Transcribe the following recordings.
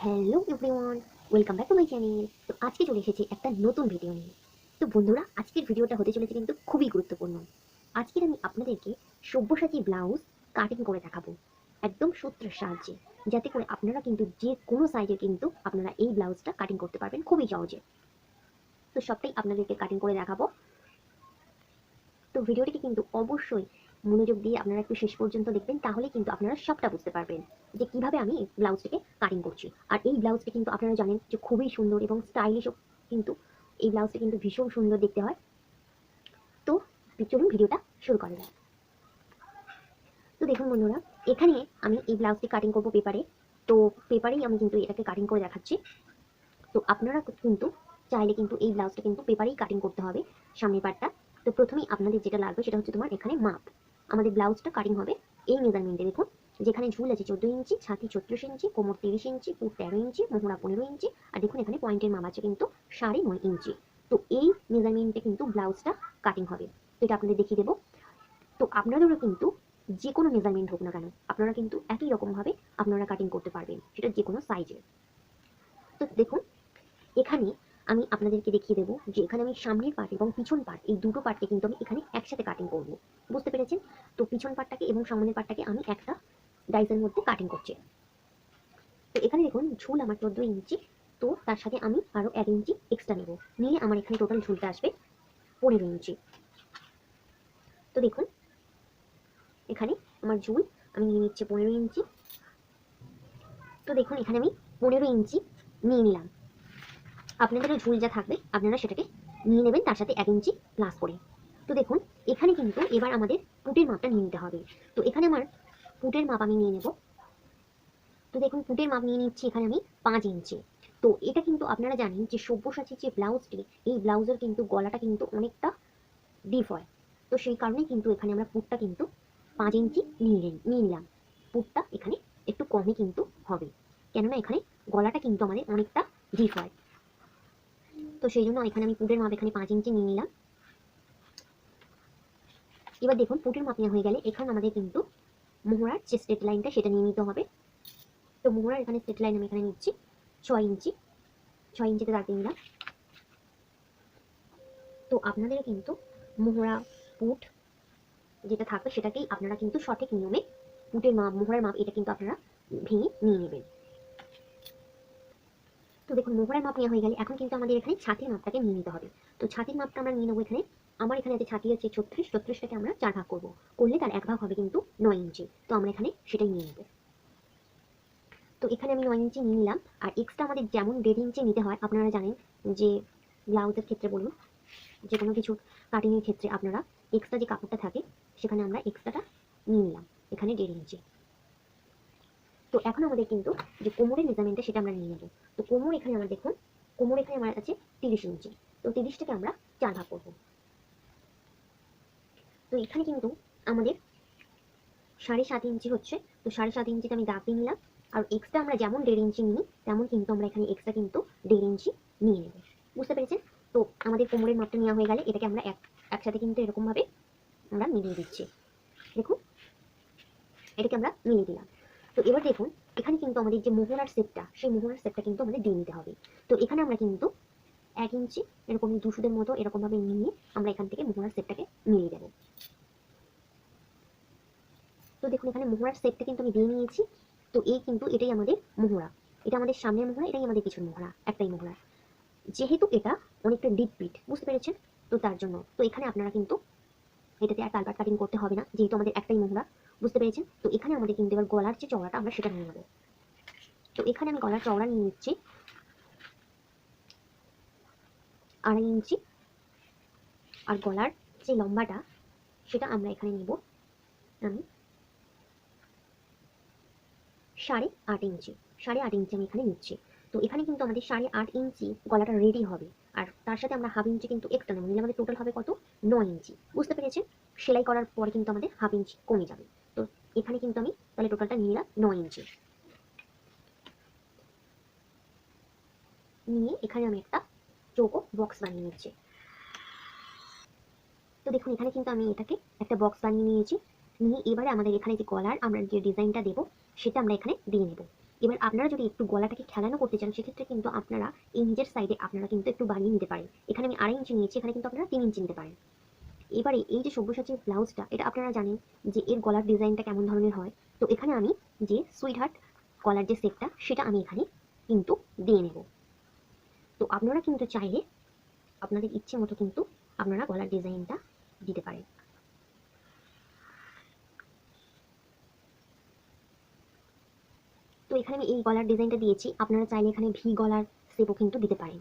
Hello everyone, welcome back to my channel. তো আজকে চলে এসেছি একটা নতুন ভিডিও নিয়ে। তো বন্ধুরা, আজকের ভিডিওটা হতে চলেছে কিন্তু খুবই গুরুত্বপূর্ণ। আজকের আমি আপনাদেরকে সব্যসাচী ব্লাউজ কাটিং করে দেখাবো, একদম সূত্রের সাহায্যে, যাতে করে আপনারা কিন্তু যে কোনো সাইজে কিন্তু আপনারা এই ব্লাউজটা কাটিং করতে পারবেন খুবই সহজে। তো সবটাই আপনাদেরকে কাটিং করে দেখাবো। তো ভিডিওটিকে কিন্তু অবশ্যই মনোযোগ দিয়ে আপনারা একটু শেষ পর্যন্ত দেখবেন, তাহলে কিন্তু আপনারা সবটা বুঝতে পারবেন যে কিভাবে আমি ব্লাউজটাকে কাটিং করছি। আর এই ব্লাউজটা কিন্তু আপনারা জানেন যে খুবই সুন্দর এবং স্টাইলিশও, কিন্তু এই ব্লাউজটা কিন্তু ভীষণ সুন্দর দেখতে হয়। তো চলুন ভিডিওটা শুরু করা যাক। তো দেখুন বন্ধুরা, এখানে আমি এই ব্লাউজটি কাটিং করব পেপারে। তো পেপারেই আমি কিন্তু এটাকে কাটিং করে দেখাচ্ছি। তো আপনারা কিন্তু চাইলে কিন্তু এই ব্লাউজটা কিন্তু পেপারেই কাটিং করতে হবে, সামনের পার্টটা। তো প্রথমেই আপনাদের যেটা লাগবে সেটা হচ্ছে তোমার এখানে মাপ। আমাদের ব্লাউজটা কাটিং হবে এই মেজারমেন্টে। দেখুন, যেখানে ঝুল আছে 14 ইঞ্চি, ছাতি 36 ইঞ্চি, কোমর 30 ইঞ্চি, পুট 13 ইঞ্চি, মোহরা 15 ইঞ্চি, আর দেখুন এখানে পয়েন্টের মাপ আছে কিন্তু 9.5 ইঞ্চি। তো এই মেজারমেন্টে কিন্তু ব্লাউজটা কাটিং হবে। তো এটা আপনাদের দেখিয়ে দেবো। তো আপনাদেরও কিন্তু যে কোনো মেজারমেন্ট হোক না কেন, আপনারা কিন্তু একই রকমভাবে আপনারা কাটিং করতে পারবেন, সেটা যে কোনো সাইজের। তো দেখুন, এখানে আমি আপনাদেরকে দেখিয়ে দেবো যে এখানে আমি সামনের পার্ট এবং পিছন পার্ট, এই দুটো পার্টকে কিন্তু আমি এখানে একসাথে কাটিং করব। বুঝতে পেরেছেন? তো পিছন পার্টটাকে এবং সামনের পার্টটাকে আমি একটা ডাইসের মধ্যে কাটিং করছি। তো এখানে দেখুন, ঝুল আমার 14 ইঞ্চি। তো তার সাথে আমি আরো 1 ইঞ্চি এক্সট্রা নেব, নিয়ে আমার এখানে টোটাল ঝুলটা আসবে 15 ইঞ্চি। তো দেখুন, এখানে আমার ঝুল আমি নিয়ে নিচ্ছি 15 ইঞ্চি। তো দেখুন, এখানে আমি 15 ইঞ্চি নিয়ে নিলাম। আপনাদেরও ঝুল যা থাকবে আপনারা সেটাকে নিয়ে নেবেন, তার সাথে 1 ইঞ্চি প্লাস করে। তো দেখুন, এখানে কিন্তু এবার আমাদের পুটের মাপটা নিয়ে নিতে হবে। তো এখানে আমার পুটের মাপ আমি নিয়ে নেব। তো দেখুন, পুটের মাপ নিয়ে নিচ্ছি এখানে আমি 5 ইঞ্চি। তো এটা কিন্তু আপনারা জানেন যে সব্যসাচীর যে ব্লাউজটি, এই ব্লাউজের কিন্তু গলাটা কিন্তু অনেকটা ডিপ হয়। তো সেই কারণে কিন্তু এখানে আমরা পুটটা কিন্তু 5 ইঞ্চি নিয়ে নিলাম। পুটটা এখানে একটু কমই কিন্তু হবে, কেননা এখানে গলাটা কিন্তু আমাদের অনেকটা ডিপ হয়। তো সেই জন্য এখানে আমি পুটের মাপ এখানে 5 ইঞ্চি নিয়ে নিলাম। এবার দেখুন, পুটের মাপ নেওয়া হয়ে গেলে এখানে আমাদের কিন্তু মোহরার যে স্ট্রেট লাইনটা সেটা নিয়ে নিতে হবে। তো মোহরার এখানে স্ট্রেট লাইন আমি এখানে নিচ্ছি 6 ইঞ্চি। 6 ইঞ্চিতে দাগ দিয়ে নিলাম। তো আপনাদেরও কিন্তু মোহরা, পুট যেটা থাকবে সেটাকেই আপনারা কিন্তু সঠিক নিয়মে পুটের মাপ, মোহরার মাপ এটা কিন্তু আপনারা ভেঙে নিয়ে নেবেন। তো দেখুন, মোহরার মাপ নেওয়া হয়ে গেলে এখন কিন্তু আমাদের এখানে ছাতির মাপটাকে নিয়ে নিতে হবে। তো ছাতির মাপটা আমরা নিয়ে নেবো এখানে। আমার এখানে যে ছাতি আছে 36, 36টাকে আমরা 4 ভাগ করবো, করলে তার 1 ভাগ হবে কিন্তু 9 ইঞ্চি। তো আমরা এখানে সেটাই নিয়ে নেবো। তো এখানে আমি 9 ইঞ্চি নিয়ে নিলাম। আর এক্সট্রা আমাদের যেমন 1.5 ইঞ্চি নিতে হয়, আপনারা জানেন যে ব্লাউজের ক্ষেত্রে বলুন, যে কোনো কিছু কাটিংয়ের ক্ষেত্রে আপনারা এক্সট্রা যে কাপড়টা থাকে সেখানে আমরা এক্সট্রাটা নিয়ে নিলাম এখানে 1.5 ইঞ্চি। তো এখন আমাদের কিন্তু যে কোমরের মেজারমেন্টটা সেটা আমরা নিয়ে নেব। তো কোমর এখানে আমার দেখুন, কোমর এখানে আমার আছে 30 ইঞ্চি। তো 30টাকে আমরা 4 ভাগ করব। তো এখানে কিন্তু আমাদের 7.5 ইঞ্চি হচ্ছে। তো 7.5 ইঞ্চিতে আমি দাগ দিয়ে নিলাম। আর এক্সট্রা আমরা যেমন 1.5 ইঞ্চি নিই তেমন কিন্তু আমরা এখানে এক্সট্রা কিন্তু 1.5 ইঞ্চি নিয়ে নেব। বুঝতে পেরেছেন? তো আমাদের কোমরের মাপটা নেওয়া হয়ে গেলে এটাকে আমরা একসাথে কিন্তু এরকমভাবে আমরা মিলিয়ে দিচ্ছি। দেখুন, এটাকে আমরা মিলিয়ে দিলাম। তো এবার দেখুন, এখানে কিন্তু আমাদের যে মোহরার সেটটা, সেই মোহরার সেটটা কিন্তু আমাদের দিয়ে নিতে হবে। তো এখানে আমরা কিন্তু 1 ইঞ্চি এরকম দুশুদের মতো এরকমভাবে নিয়ে আমরা এখান থেকে মোহরার সেটটাকে মিলিয়ে দেবো। তো দেখুন, এখানে মোহরার সেটটা কিন্তু আমি দিয়ে নিয়েছি। তো এই কিন্তু এটাই আমাদের মোহরা, এটা আমাদের সামনের মোহরা, এটাই আমাদের পিছনের মোহরা, একটাই মোহরা। যেহেতু এটা অনেকটা ডিপ পিট, বুঝতে পেরেছেন? তো তার জন্য তো এখানে আপনারা কিন্তু এটাতে আর কালপাট কাটিং করতে হবে না, যেহেতু আমাদের একটাই মোহরা। বুঝতে পেরেছেন? তো এখানে আমাদের কিন্তু এবার গলার যে চওড়াটা আমরা সেটা নিয়ে নেবো। তো এখানে আমি গলার চওড়া নিয়ে নিচ্ছি 2.5 ইঞ্চি। আর গলার যে লম্বাটা সেটা আমরা এখানে নিব আমি 8.5 ইঞ্চি। 8.5 ইঞ্চি আমি এখানে নিচ্ছি। তো এখানে কিন্তু আমাদের 8.5 ইঞ্চি গলাটা রেডি হবে। আর তার সাথে আমরা 1/2 ইঞ্চি কিন্তু এক্সট্রা নেব, নিলে আমাদের টোটাল হবে কত? 9 ইঞ্চি। বুঝতে পেরেছেন? সেলাই করার পরে কিন্তু আমাদের 1/2 ইঞ্চি কমে যাবে। তো এখানে কিন্তু আমি তাহলে টোটালটা নিয়ে নিলাম 9 ইঞ্চি। নিয়ে এখানে আমি একটা চৌকো বক্স বানিয়ে নিচ্ছি। তো দেখুন, এখানে কিন্তু আমি এটাকে একটা বক্স বানিয়ে নিয়েছি। নিয়ে এবারে আমাদের এখানে যে গলার আমরা যে ডিজাইনটা দেবো সেটা আমরা এখানে দিয়ে নেব। এবার আপনারা যদি একটু গলাটাকে খেলানো করতে চান সেক্ষেত্রে কিন্তু আপনারা এই নিজের সাইডে আপনারা কিন্তু একটু বাড়িয়ে নিতে পারেন। এখানে আমি 2.5 ইঞ্চি নিয়েছি, এখানে কিন্তু আপনারা 3 ইঞ্চি নিতে পারেন। এবারে এই যে সব্যসাচীর ব্লাউজটা, এটা আপনারা জানেন যে এর গলার ডিজাইনটা কেমন ধরনের হয়। তো এখানে আমি যে সুইট হার্ট গলার যে সেটটা সেটা আমি এখানে কিন্তু দিয়ে নেব। তো আপনারা কিন্তু চাইলে আপনাদের ইচ্ছে মতো কিন্তু আপনারা গলার ডিজাইনটা দিতে পারেন। তো এখানে আমি এই গলার ডিজাইনটা দিয়েছি, আপনারা চাইলে এখানে ভি গলার শেপও কিন্তু দিতে পারেন।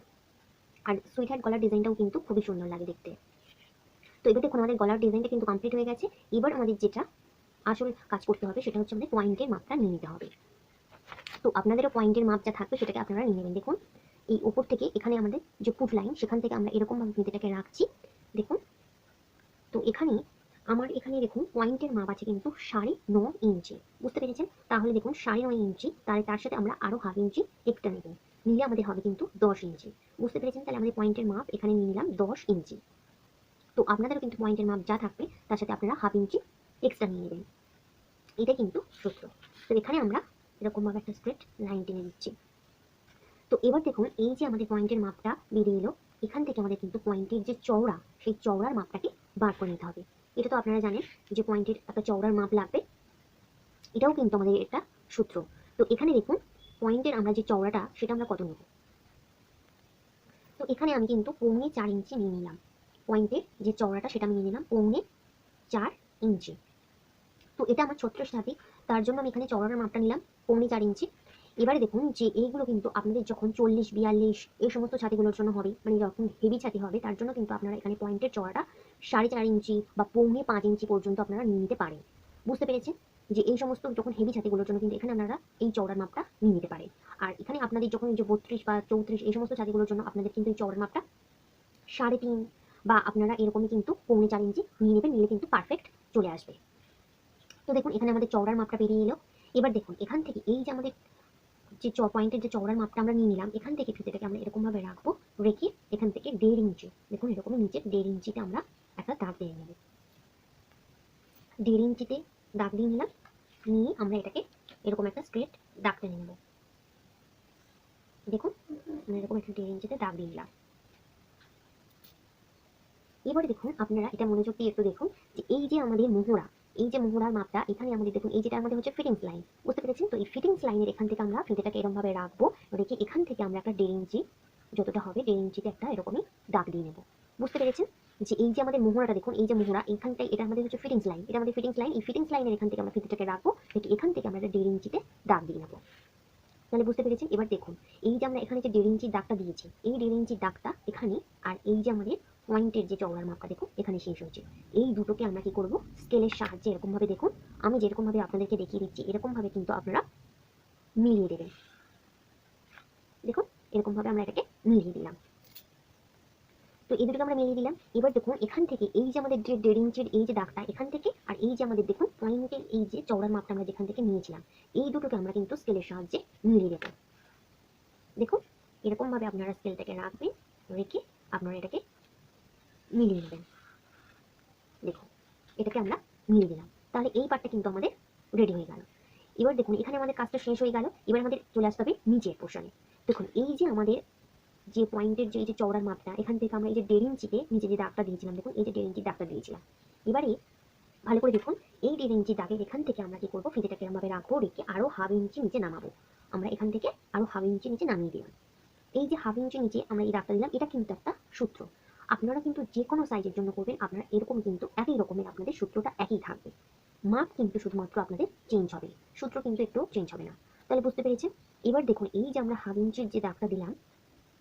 আর সুইট হার্ট গলার ডিজাইনটাও কিন্তু খুবই সুন্দর লাগে দেখতে। তো এবার দেখুন আমাদের গলার ডিজাইনটা কিন্তু কমপ্লিট হয়ে গেছে। এবার আমাদের যেটা আসল কাজ করতে হবে সেটা হচ্ছে আমাদের পয়েন্টের মাপটা নিয়ে নিতে হবে। তো আপনাদেরও পয়েন্টের মাপ যা থাকবে সেটাকে আপনারা নিয়ে নেবেন। দেখুন এই ওপর থেকে এখানে আমাদের যে পুট লাইন সেখান থেকে আমরা এরকমভাবে ফিতেটাকে রাখছি। দেখুন তো এখানে আমার এখানে দেখুন পয়েন্টের মাপ আছে কিন্তু 9.5 ইঞ্চি, বুঝতে পেরেছেন? তাহলে দেখুন 9.5 ইঞ্চি, তাহলে তার সাথে আমরা আরো হাফ ইঞ্চি এক্সট্রা নেব, নিলে আমাদের হবে কিন্তু 10 ইঞ্চি, বুঝতে পেরেছেন? তাহলে আমাদের পয়েন্টের মাপ এখানে নিয়ে নিলাম 10 ইঞ্চি। তো আপনাদেরও কিন্তু পয়েন্টের মাপ যা থাকবে তার সাথে আপনারা হাফ ইঞ্চি এক্সট্রা নিয়ে নেবেন, এটা কিন্তু সূত্র। তো এখানে আমরা এরকমভাবে একটা স্ট্রেট লাইন টেনে দিচ্ছি। তো এবার দেখুন এই যে আমাদের পয়েন্টের মাপটা বেরিয়ে এলো, এখান থেকে আমাদের কিন্তু পয়েন্টের যে চওড়া সেই চওড়ার মাপটাকে বার করে নিতে হবে। এটা তো আপনারা জানেন যে পয়েন্টের একটা চওড়ার মাপ লাগবে, এটাও কিন্তু আমাদের একটা সূত্র। তো এখানে দেখুন পয়েন্টের আমরা যে চওড়াটা সেটা আমরা কত নেব। তো এখানে আমি কিন্তু 4.5 ইঞ্চি নিয়ে নিলাম, পয়েন্টের যে চওড়াটা সেটা আমি নিয়ে নিলাম 4.5 ইঞ্চি। তো এটা আমার 36 ছাতি, তার জন্য আমি এখানে চওড়ার মাপটা নিলাম 4.5 ইঞ্চি। এবারে দেখুন যে এইগুলো কিন্তু আপনাদের যখন 40, 42 এই সমস্ত ছাতিগুলোর জন্য হবে, মানে যখন হেভি ছাতি হবে তার জন্য কিন্তু আপনারা এখানে পয়েন্টের চওড়াটা 4.5 ইঞ্চি বা 4.5 ইঞ্চি পর্যন্ত আপনারা নিয়ে নিতে পারেন, বুঝতে পেরেছেন? যে এই সমস্ত যখন হেভি ছাতিগুলোর জন্য কিন্তু এখানে আপনারা এই চওড়ার মাপটা নিয়ে নিতে পারেন। আর এখানে আপনাদের যখন যে 32 বা 34 এই সমস্ত ছাতিগুলোর জন্য আপনাদের কিন্তু এই চওড়ার মাপটা 3.5 বা আপনারা এরকমই কিন্তু 4.5 ইঞ্চি নিয়ে নেবেন, নিলে কিন্তু পারফেক্ট চলে আসবে। তো দেখুন এখানে আমাদের চওড়ার মাপটা বেরিয়ে এলো। এবার দেখুন এখান থেকে এই যে আমাদের যে পয়েন্টের যে চওড়ার মাপটা আমরা নিয়ে নিলাম, এখান থেকে ফিতেটাকে আমরা এরকম ভাবে রাখবো, রেখে এখান থেকে 1.5 ইঞ্চি, দেখুন এরকম নিচে 1.5 ইঞ্চিতে আমরা একটা দাগ দিয়ে নেব। 1.5 ইঞ্চিতে দাগ দিয়ে নিলাম, নিয়ে আমরা এটাকে এরকম একটা স্ট্রেট দাগ টেনে নেব। দেখুন আমরা এরকম একটা 1.5 ইঞ্চিতে দাগ দিয়ে নিলাম। এবারে দেখুন আপনারা এটা মনোযোগ দিয়ে একটু দেখুন যে এই যে আমাদের মোহরা, এই যে মোহরার মাপটা এখানে আমাদের দেখুন এই যেটা আমাদের হচ্ছে ফিটিংস লাইন, বুঝতে পেরেছেন? তো এই ফিটিংস লাইনের এখান থেকে আমরা ফিতেটাকে এরকম ভাবে রাখবো, রেখে এখান থেকে আমরা একটা 1.5 ইঞ্চি যতটা হবে 1.5 ইঞ্চিতে একটা এরকমই দাগ দিয়ে নেব, বুঝতে পেরেছেন? যে এই যে আমাদের মোহরাটা দেখুন, এই যে মোহরা এইখানটাই, এটা আমাদের হচ্ছে ফিটিংস লাইন, এটা আমাদের ফিটিংস লাইন। এই ফিটিংস লাইনের এখান থেকে আমরা ফিতেটাকে রাখবো, রেখে এখান থেকে আমরা 1.5 ইঞ্চিতে দাগ দিয়ে নেবো। তাহলে বুঝতে পেরেছেন? এবার দেখুন এই যে আমরা এখানে যে 1.5 ইঞ্চির দাগটা দিয়েছি, এই 1.5 ইঞ্চির দাগটা এখানে, আর এই যে আমাদের পয়েন্টের যে চওড়ার মাপটা দেখুন এখানে শেষ হয়েছে। এই দুটোকে আমরা কি করব, স্কেলের সাহায্যে এরকম ভাবে দেখুন, আমি যেরকম ভাবে আপনাদেরকে দেখিয়ে দিচ্ছি এরকম ভাবে কিন্তু আপনারা মিলিয়ে দেবেন। দেখুন এরকম ভাবে আমরা এটাকে মিলিয়ে দিলাম। তো এই দুটোকে আমরা মিলিয়ে দিলাম। এবার দেখুন এখান থেকে এই যে আমাদের যে 1.5 ইঞ্চির এই যে দাগটা এখান থেকে, আর এই যে আমাদের দেখুন পয়েন্টের এই যে চওড়ার মাপটা আমরা যেখান থেকে নিয়েছিলাম, এই দুটোকে আমরা কিন্তু স্কেলের সাহায্যে মিলিয়ে দেবো। দেখুন এরকম ভাবে আপনারা স্কেলটাকে রাখবেন, রেখে আপনারা এটাকে মিলিয়ে নেবেন। দেখুন এটাকে আমরা মিলিয়ে দিলাম, তাহলে এই পার্টটা কিন্তু আমাদের রেডি হয়ে গেল। এবার দেখুন এখানে আমাদের কাজটা শেষ হয়ে গেল। এবার আমাদের চলে আসতে হবে নিচের পোর্শনে। দেখুন এই যে আমাদের যে পয়েন্টের যে এই যে চওড়ার মাপটা, এখান থেকে আমরা এই যে 1.5 ইঞ্চিতে নিচে যে দাগটা দিয়েছিলাম, দেখুন এই যে 1.5 ইঞ্চির দাগটা দিয়েছিলাম। এবারে ভালো করে দেখুন এই 1.5 ইঞ্চি দাগের এখান থেকে আমরা কি করবো, ফিতেটাকে এরকমভাবে রাখবো, রেখে আরো হাফ ইঞ্চি নিচে নামাবো। আমরা এখান থেকে আরো হাফ ইঞ্চি নিচে নামিয়ে দিলাম। এই যে হাফ ইঞ্চি নিচে আমরা এই দাগটা দিলাম, এটা কিন্তু একটা সূত্র। আপনারা কিন্তু যে কোনো সাইজের জন্য করবেন, আপনারা এরকম কিন্তু একই রকমের আপনাদের সূত্রটা একই থাকবে, মাপ কিন্তু শুধুমাত্র আপনাদের চেঞ্জ হবে, সূত্র কিন্তু একটু চেঞ্জ হবে না। তাহলে বুঝতে পেরেছেন? এবার দেখুন এই যে আমরা হাফ ইঞ্চির যে দাগটা দিলাম,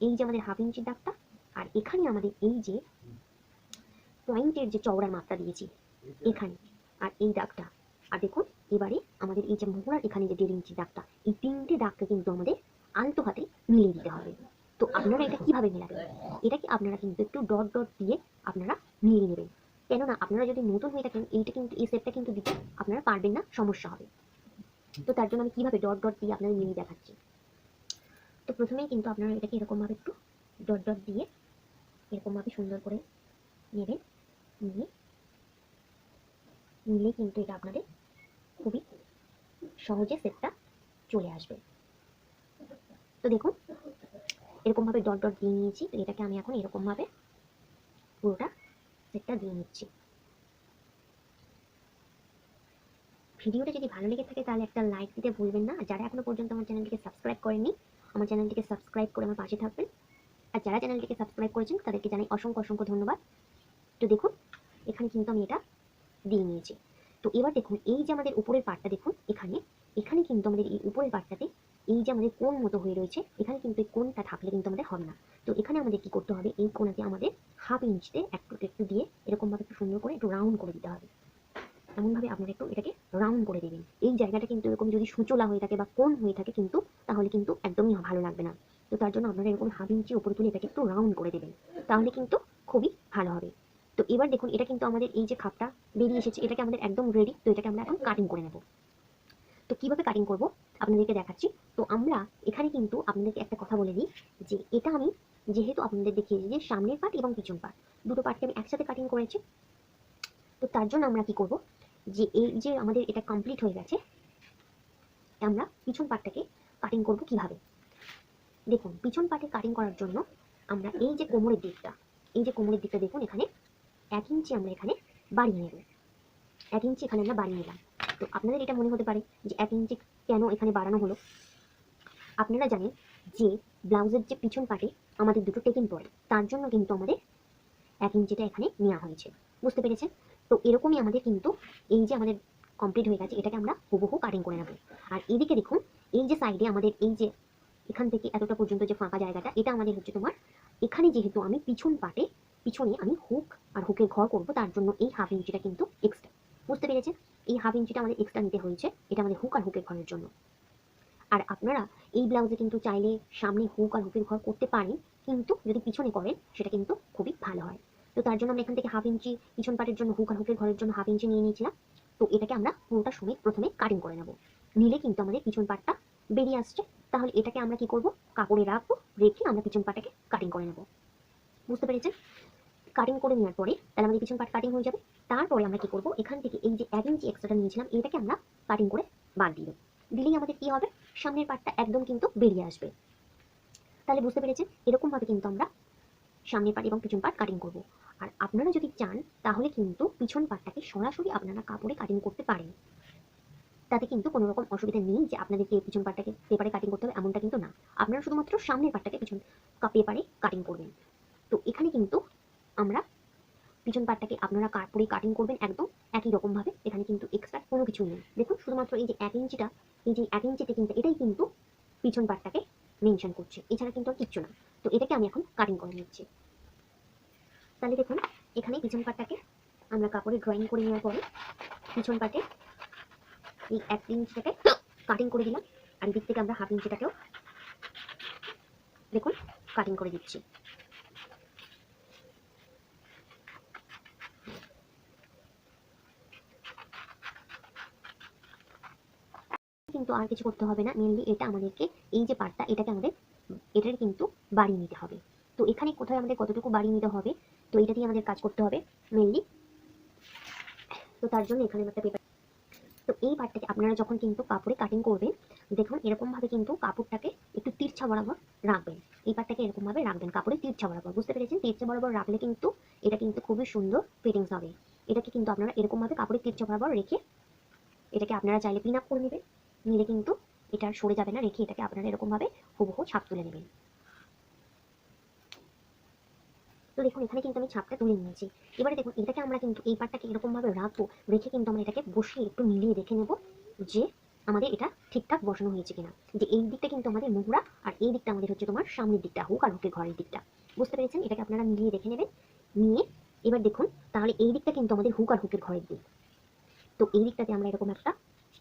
এই যে আমাদের হাফ ইঞ্চির দাগটা, আর এখানে আমাদের এই যে পয়েন্টের যে চওড়ার মাপটা দিয়েছি এখানে, আর এই দাগটা, আর দেখুন এবারে আমাদের এই যে মোহরার এখানে যে 1.5 ইঞ্চির দাগটা, এই তিনটে দাগকে কিন্তু আমাদের আলতো হাতে মিলিয়ে দিতে হবে। তো আপনারা এটা কিভাবে মেলাবেন, এটাকে আপনারা কিন্তু একটু ডট ডট দিয়ে আপনারা মিলিয়ে নেবেন। কেননা আপনারা যদি নতুন হয়ে থাকেন এইটা কিন্তু এই সেটটা কিন্তু দিতে আপনারা পারবেন না, সমস্যা হবে। তো তার জন্য আমি কিভাবে ডট ডট দিয়ে আপনাদের মিলিয়ে দেখাচ্ছি। তো প্রথমেই কিন্তু আপনারা এটাকে এরকম ভাবে একটু ডট ডট দিয়ে এরকম ভাবে সুন্দর করে নেবেন, নিয়ে নিলে কিন্তু এটা আপনাদের খুবই সহজে সেটটা চলে আসবে। তো দেখুন এরকমভাবে ডট ডট দিয়ে নিয়েছি। তো এটাকে আমি এখন এরকমভাবে পুরোটা সেটটা দিয়ে নিচ্ছি। ভিডিওটা যদি ভালো লেগে থাকে তাহলে একটা লাইক দিতে ভুলবেন না। আর যারা এখনো পর্যন্ত আমার চ্যানেলটিকে সাবস্ক্রাইব করেননি, আমার চ্যানেলটিকে সাবস্ক্রাইব করে আমার পাশে থাকবেন। আর যারা চ্যানেলটিকে সাবস্ক্রাইব করেছেন তাদেরকে জানাই অসংখ্য অসংখ্য ধন্যবাদ। তো দেখুন এখানে কিন্তু আমি এটা দিয়ে নিয়েছি। তো এবার দেখুন এই যে আমাদের উপরের পার্টটা দেখুন, এখানে এখানে কিন্তু আমাদের এই উপরের পার্টটাতে এই যে আমাদের কোণ মতো হয়ে রয়েছে, এখানে কিন্তু এই কোণটা থাকলে কিন্তু আমাদের হবে না। তো এখানে আমাদের কি করতে হবে, এই কোণাতে আমাদের হাফ ইঞ্চিতে একটু একটু দিয়ে এরকমভাবে একটু সুন্দর করে একটু রাউন্ড করে দিতে হবে। এমনভাবে আপনারা একটু এটাকে রাউন্ড করে দেবেন। এই জায়গাটা কিন্তু এরকম যদি সুচোলা হয়ে থাকে বা কোণ হয়ে থাকে কিন্তু তাহলে কিন্তু একদমই ভালো লাগবে না। তো তার জন্য আপনারা এরকম হাফ ইঞ্চি উপরে তুলে এটাকে একটু রাউন্ড করে দেবেন, তাহলে কিন্তু খুবই ভালো হবে। তো এবার দেখুন এটা কিন্তু আমাদের এই যে খাপটা বেরিয়ে এসেছে, এটাকে আমাদের একদম রেডি। তো এটাকে আমরা এখন কাটিং করে নেব। তো কিভাবে কাটিং করব আপনাদেরকে দেখাচ্ছি। তো আমরা এখানে কিন্তু আপনাদেরকে একটা কথা বলে দিই যে এটা আমি যেহেতু আপনাদের দেখিয়েছি যে সামনের পার্ট এবং পিছন পার্ট দুটো পার্টকে আমি একসাথে কাটিং করেছি। তো তার জন্য আমরা কি করব, যে এই যে আমাদের এটা কমপ্লিট হয়ে গেছে, আমরা পিছন পার্টটাকে কাটিং করব কিভাবে। দেখুন পিছন পার্টে কাটিং করার জন্য আমরা এই যে কোমরের দিকটা, এই যে কোমরের দিকটা দেখুন এখানে 1 ইঞ্চি আমরা এখানে বাড়িয়ে নেব। 1 ইঞ্চি এখানে আমরা বাড়িয়ে নিলাম। তো আপনাদের এটা মনে হতে পারে যে 1 ইঞ্চি কেন এখানে বাড়ানো হলো। আপনারা জানেন যে ব্লাউজের যে পিছন পার্টে আমাদের দুটো টেকিং পড়ে, তার জন্য কিন্তু আমাদের 1 ইঞ্চিটা এখানে নেওয়া হয়েছে। বুঝতে পেরেছেন? তো এরকমই আমাদের কিন্তু এই যে আমাদের কমপ্লিট হয়ে গেছে, এটাকে আমরা হুবহু কাটিং করে নেব। আর এদিকে দেখুন এই যে সাইডে আমাদের এই যে এখান থেকে এতটা পর্যন্ত যে ফাঁকা জায়গাটা, এটা আমাদের হচ্ছে তোমার এখানে যেহেতু আমি পিছন পাটে পিছনে আমি হুক আর হুকের ঘর করব, তার জন্য এই হাফ ইঞ্চিটা কিন্তু এক্সট্রা। বুঝতে পেরেছেন? এই হাফ ইঞ্চিটা আমাদের এক্সট্রা নিতে হয়েছে, এটা আমাদের হুক আর হুকের ঘরের জন্য। আর আপনারা এই ব্লাউজে কিন্তু চাইলে সামনে হুক আর হুকের ঘর করতে পারেন, কিন্তু যদি পিছনে করেন সেটা কিন্তু খুবই ভালো হয়। তো তার জন্য আমরা এখান থেকে হাফ ইঞ্চি পিছন পাটের জন্য হুক আর হুকের ঘরের জন্য হাফ ইঞ্চি নিয়ে নিয়েছিলাম। তো এটাকে আমরা পুরোটা সমেত প্রথমে কাটিং করে নেব। নিলে কিন্তু আমাদের পিছন পাটটা বেরিয়ে আসছে। তাহলে এটাকে আমরা কি করব, কাপড়ে রাখবো, রেখে আমরা পিছন পাটটাকে কাটিং করে নেব। বুঝতে পেরেছেন? কাটিং করে নেওয়ার পরে তাহলে আমাদের পিছন পাট কাটিং হয়ে যাবে। তারপরে আমরা কি করব, এখান থেকে এই যে 1 ইঞ্চি এক্সট্রাটা নিয়েছিলাম এটাকে আমরা কাটিং করে বাদ দিয়ে দেব। দিলেই আমাদের কি হবে, সামনের পাটটা একদম কিন্তু বেরিয়ে আসবে। তাহলে বুঝতে পেরেছেন, এরকম ভাবে কিন্তু আমরা সামনের পাট এবং পিছন পাট কাটিং করব। আর আপনারা যদি চান তাহলে কিন্তু পিছন পাটটাকে সরাসরি আপনারা কাপড়ে কাটিং করতে পারেন। তাতে কিন্তু কোনো রকম অসুবিধা নেই যে আপনাদেরকে পিছন পাটটাকে পেপারে কাটিং করতে হবে, এমনটা কিন্তু না। আপনারা শুধুমাত্র সামনের পাটটাকে পিছন পেপারে কাটিং করবেন। তো এখানে কিন্তু আমরা পিছন পাটটাকে আপনারা কাপড়ে কাটিং করবেন একদম একই রকম ভাবে। এখানে কিন্তু এক্সট্রা কোনো কিছু নেই। দেখুন শুধুমাত্র এই যে 1 ইঞ্চিটা, এই যে 1 ইঞ্চিতে কিন্তু এটাই কিন্তু পিছন পাটটাকে মেনশন করছে, এছাড়া কিন্তু আর কিচ্ছু না। তো এটাকে আমি এখন কাটিং করে নিচ্ছি। তাহলে দেখুন এখানে পিছন পাটটাকে আমরা কাপড়ে ড্রয়িং করে নেওয়ার পরে পিছন পাটে এই 1 ইঞ্চিটাকে কাটিং করে দিলাম। আর এদিক থেকে আমরা হাফ ইঞ্চিটাকেও দেখুন কাটিং করে দিচ্ছি। কিন্তু আর কিছু করতে হবে না, মেনলি এটা আমাদেরকে এই যে পার্টটা এটাকে আমাদের এটার কিন্তু বাড়িয়ে নিতে হবে। তো এখানে কোথায় আমাদের কতটুকু বাড়িয়ে নিতে হবে, তো এটা দিয়ে আমাদের কাজ করতে হবে মেনলি। তো তার জন্য এখানে একটা পেপার, তো এই পার্টটাকে আপনারা যখন কিন্তু কাপড়ে কাটিং করবেন দেখুন এরকম ভাবে কিন্তু কাপড়টাকে একটু তিরছা বরাবর রাখবেন। এই পার্টটাকে এরকম ভাবে রাখবেন কাপড়ে তিরছা বরাবর। বুঝতে পেরেছেন? তিরছা বরাবর রাখলে কিন্তু এটা কিন্তু খুবই সুন্দর ফিটিংস হবে। এটাকে কিন্তু আপনারা এরকম ভাবে কাপড়ে তিরছা বরাবর রেখে এটাকে আপনারা চাইলে পিন আপ করে নেবেন, নিলে কিন্তু এটা আর সরে যাবে না। রেখে এটাকে আপনারা এরকম ভাবে হুবহু ছাপ তুলে নেবেন। তো দেখুন এখানে কিন্তু আমি ছাপটা তুলে নিয়েছি। এবারে দেখুন এটাকে আমরা কিন্তু এই পার্টটাকে এরকম ভাবে রাখবো, রেখে কিন্তু আমরা এটাকে বসিয়ে একটু মিলিয়ে দেখে নেব যে আমাদের এটা ঠিকঠাক বসানো হয়েছে কিনা। যে এই দিকটা কিন্তু আমাদের মোহরা আর এই দিকটা আমাদের হচ্ছে তোমার সামনের দিকটা, হুক আর হুকের ঘরের দিকটা। বুঝতে পেরেছেন? এটাকে আপনারা মিলিয়ে দেখে নেবেন। নিয়ে এবার দেখুন তাহলে এই দিকটা কিন্তু আমাদের হুক আর হুকের ঘরের দিক। তো এই দিকটাতে আমরা এরকম একটা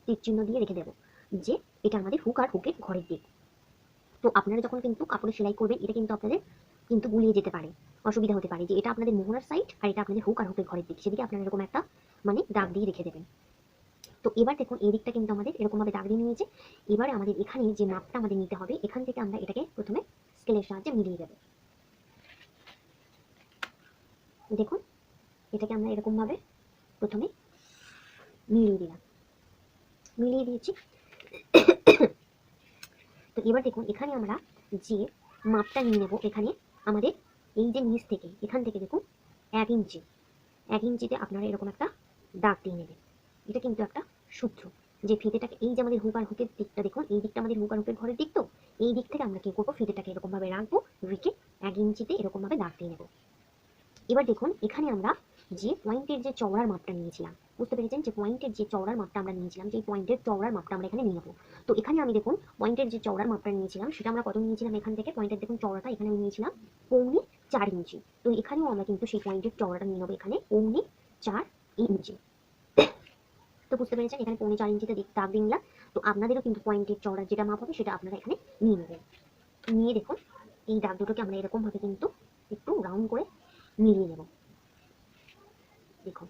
তীর চিহ্ন দিয়ে রেখে দেবো যে এটা আমাদের হুক আর হুকের ঘরের দিক। তো আপনারা যখন কিন্তু কাপড়ে সেলাই করবেন এটা কিন্তু আপনাদের কিন্তু গুলিয়ে যেতে পারে, অসুবিধা হতে পারে যে এটা আপনাদের মোহরার সাইড আর এটা আপনাদের হুক আর হুকের ঘরের দিক। সেদিকে আপনারা এরকম একটা মানে দাগ দিয়ে রেখে দেবেন। তো এবার দেখুন এই দিকটা কিন্তু আমাদের এরকম ভাবে দাগ দিয়ে নিয়েছে। এবারে আমাদের এখানে যে মাপটা আমাদের নিতে হবে, এখান থেকে আমরা এটাকে প্রথমে স্কেলের সাহায্যে মিলিয়ে দেব। দেখুন এটাকে আমরা এরকম ভাবে প্রথমে মিলিয়ে দিলাম, মিলিয়ে দিয়েছি। তো এবার দেখুন এখানে আমরা যে মাপটা নিয়ে নেব এখানে আমাদের এই যে নিচ থেকে এখান থেকে দেখুন 1 ইঞ্চি, 1 ইঞ্চিতে আপনারা এরকম একটা দাগ দিয়ে নেবেন। এটা কিন্তু একটা সূত্র যে ফিতেটাকে এই যে আমাদের হুক আর হুকের দিকটা দেখুন, এই দিকটা আমাদের হুক আর হুকের ঘরের দিক, তো এই দিক থেকে আমরা কি করবো, ফিতেটাকে এরকম ভাবে রাখবো, রেখে 1 ইঞ্চিতে এরকম ভাবে দাগ দিয়ে নেবো। এবার দেখুন এখানে আমরা যে পয়েন্টের যে চওড়ার মাপটা নিয়েছিলাম, বুঝতে পেরেছেন যে পয়েন্টের যে চওড়ার মাপটা আমরা নিয়েছিলাম, যে পয়েন্টের চওড়ার মাপটা আমরা এখানে নিয়ে নেবো। তো এখানে আমি দেখুন পয়েন্টের যে চওড়ার মাপটা নিয়েছিলাম সেটা আমরা কত নিয়েছিলাম, এখান থেকে পয়েন্টের দেখুন চওড়াটা এখানে আমি নিয়েছিলাম 4.25 ইঞ্চি। তো এখানেও আমরা কিন্তু সেই পয়েন্টের চওড়াটা নিয়ে নেবো এখানে 4.25 ইঞ্চি। তো বুঝতে পেরেছেন এখানে 4.25 ইঞ্চিতে দাগ দিয়ে নিলাম। তো আপনাদেরও কিন্তু পয়েন্টের চওড়ার যেটা মাপ হবে সেটা আপনারা এখানে নিয়ে নেবেন। নিয়ে দেখুন এই দাগ দুটোকে আমরা এরকম ভাবে কিন্তু একটু রাউন্ড করে মিলিয়ে নেব। দেখুন,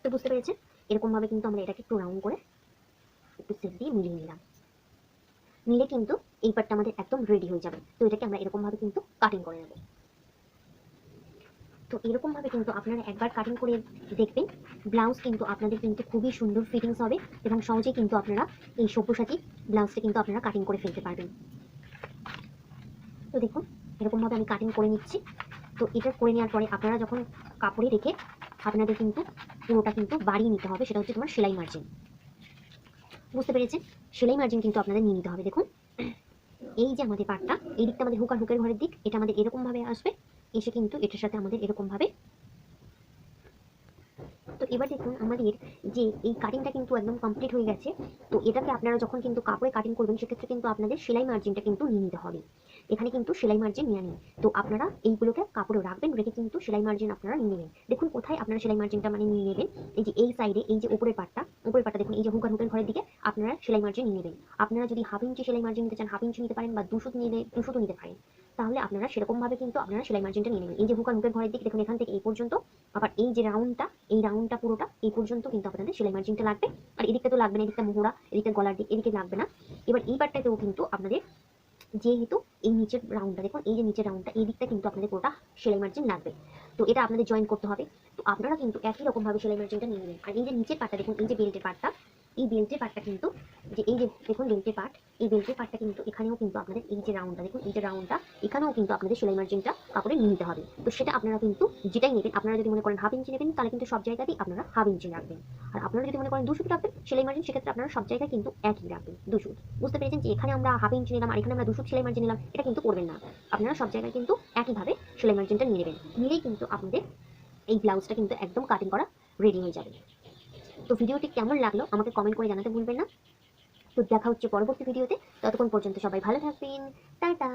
তো বুঝতে পেরেছেন এরকম ভাবে কিন্তু আমরা এটাকে একটু রাউন্ড করে একটু সেট দিয়ে মিলিয়ে নিলাম। নিলে কিন্তু এই পার্টটা আমাদের একদম রেডি হয়ে যাবে। তো এটাকে আমরা এরকম ভাবে কিন্তু কাটিং করে নেব। তো এরকম ভাবে কিন্তু আপনারা একবার কাটিং করে দেখবেন, ব্লাউজ কিন্তু আপনাদের কিন্তু খুবই সুন্দর ফিটিংস হবে এবং সহজেই কিন্তু আপনারা এই সব্যসাচী ব্লাউজটা কিন্তু আপনারা কাটিং করে ফেলতে পারবেন। তো দেখুন এরকম ভাবে আমি কাটিং করে নিচ্ছি। তো এটা করে নেওয়ার পরে আপনারা যখন কাপড়ে রেখে আপনাদের কিন্তু পুরোটা কিন্তু বাড়িয়ে নিতে হবে, সেটা হচ্ছে তোমার সেলাই মার্জিন। বুঝতে পেরেছেন, সেলাই মার্জিন কিন্তু আপনাদের নিয়ে নিতে হবে। দেখুন এই যে আমাদের পাটটা, এই দিকটা আমাদের হুক আর হুকের ঘরের দিক, এটা আমাদের এরকম ভাবে আসবে, এসে কিন্তু এটার সাথে আমাদের এরকম ভাবে। তো এবার দেখুন আমাদের যে এই কাটিংটা কিন্তু একদম কমপ্লিট হয়ে গেছে। তো এটাকে আপনারা যখন কিন্তু কাপড়ে কাটিং করবেন সেক্ষেত্রে কিন্তু আপনাদের সেলাই মার্জিনটা কিন্তু নিয়ে নিতে হবে। এখানে কিন্তু সেলাই মার্জিন নিয়ে নিন। তো আপনারা এইগুলোকে কাপড়ে রাখবেন, রেখে কিন্তু সেলাই মার্জিন আপনারা নিয়ে নেবেন। দেখুন কোথায় আপনারা সেলাই মার্জিনটা মানে নিয়ে নেবেন, এই যে এই সাইডে এই যে উপরের পাটটা দেখুন, এই যে হুক আর হুকের ঘরের দিকে আপনারা সেলাই মার্জিন নিয়ে নেবেন। আপনারা যদি 1/2 ইঞ্চি সেলাই মার্জিন নিতে চান 1/2 ইঞ্চি নিতে পারেন, বা 2 সুত নিলে 2 সুতও নিতে পারেন। তাহলে আপনারা সেরকম ভাবে কিন্তু আপনারা সেলাই মার্জিনটা নিয়ে নেবেন। এই যে হুক আর হুকের ঘরের দিক দেখুন, এখান থেকে এই পর্যন্ত, আবার এই যে রাউন্ডটা, এই রাউন্ডটা পুরোটা এই পর্যন্ত কিন্তু আপনাদের সেলাই মার্জিনটা লাগবে। আর এদিকটা তো লাগবে না, এদিকটা মোহরা, এদিকটা গলার দিক, এদিকে লাগবে না। এবার এই পার্টটাতেও কিন্তু আপনাদের যেহেতু এই নিচের রাউন্ডটা দেখুন, এই যে নিচের রাউন্ডটা এই দিকটা কিন্তু আপনাদের পুরোটা সেলাই মার্জিন লাগবে। তো এটা আপনাদের জয়েন করতে হবে। তো আপনারা কিন্তু একই রকম ভাবে সেলাই মার্জিনটা নিয়ে নেবেন। আর এই যে নিচের পার্টটা দেখুন, এই যে বেল্টের পার্টটা, এই বেল্টের পার্টটা কিন্তু যে এই যে দেখুন বেল্টের পার্ট, এই বেল্টের পার্টটা কিন্তু এখানেও কিন্তু আপনাদের এই যে রাউন্ডটা দেখুন, এই যে রাউন্ডটা এখানেও কিন্তু আপনাদের সেলাই মার্জিনটা কাপড়ে নিয়ে নিতে হবে। তো সেটা আপনারা কিন্তু যেটাই নেবেন, আপনারা যদি মনে করেন 1/2 ইঞ্চি নেবেন তাহলে কিন্তু সব জায়গাতেই আপনারা 1/2 ইঞ্চি রাখবেন। আর আপনারা যদি মনে করেন 2 সুত রাখবেন সেলাই মার্জিন, সেক্ষেত্রে আপনারা সব জায়গায় কিন্তু একই রাখবেন 2 সুত। বুঝতে পেরেছেন যে এখানে আমরা 1/2 ইঞ্চি নিলাম আর এখানে আমরা 2 সুত সেলাই মার্জিন নিলাম, এটা কিন্তু করবেন না। আপনারা সব জায়গায় কিন্তু একইভাবে সেলাই মার্জিনটা নিয়ে নেবেন। নিলেই কিন্তু আপনাদের এই ব্লাউজটা কিন্তু একদম কাটিং করা রেডি হয়ে যাবে। তো ভিডিওটি কেমন লাগলো আমাকে কমেন্ট করে জানাতে ভুলবেন না। তো দেখা হচ্ছে পরবর্তী ভিডিওতে, ততক্ষণ পর্যন্ত সবাই ভালো থাকবেন, টাটা।